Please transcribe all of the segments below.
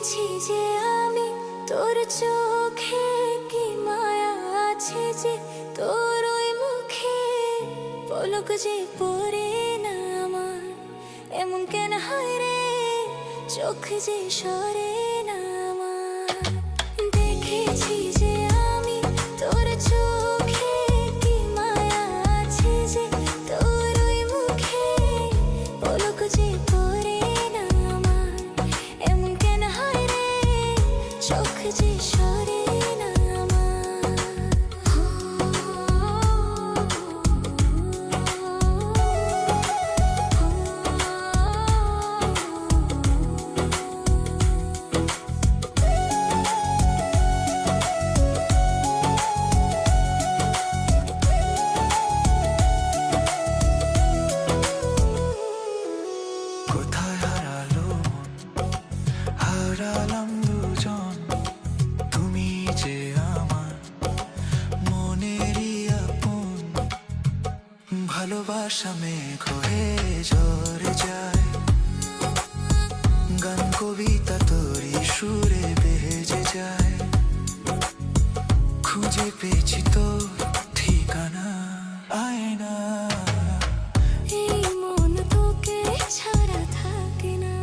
দেখেছি যে আমি তোর চোখে কি মায়া আছে যে তোর ওই মুখে পলক যে পড়ে না আমার এমন কেন হয় রে চোখ যে সরে না আমার দেখেছি যে আমি তোর চোখে কি মায়া আছে যে তোর ওই মুখে পলক যে পড়ে না আমার এমন কেন হয় রে চোখ যে সরে না কোথায় হারালো হারালাম দুজন তুমি যে আমার মনেরই আপন ভালোবাসা মেঘ হয়ে ঝরে যায় গান কবিতা তোরই সুরে বেজে যায় খুঁজে পেয়েছি তো ঠিকানা আয়না এই মন তোকে ছাড়া থাকে না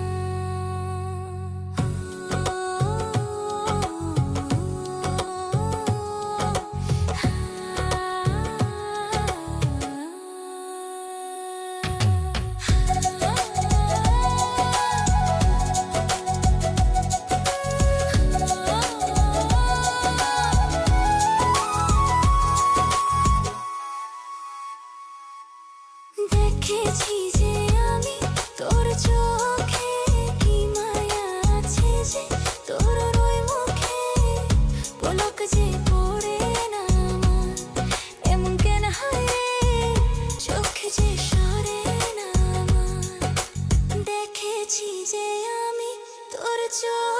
দেখেছি যে আমি তোর চোখে কি মায়া আছে যে তোর ওই মুখে পলক যে পড়ে না আমার এমন কেন হয় রে চোখ যে সরে না আমার দেখেছি যে আমি তোর চোখ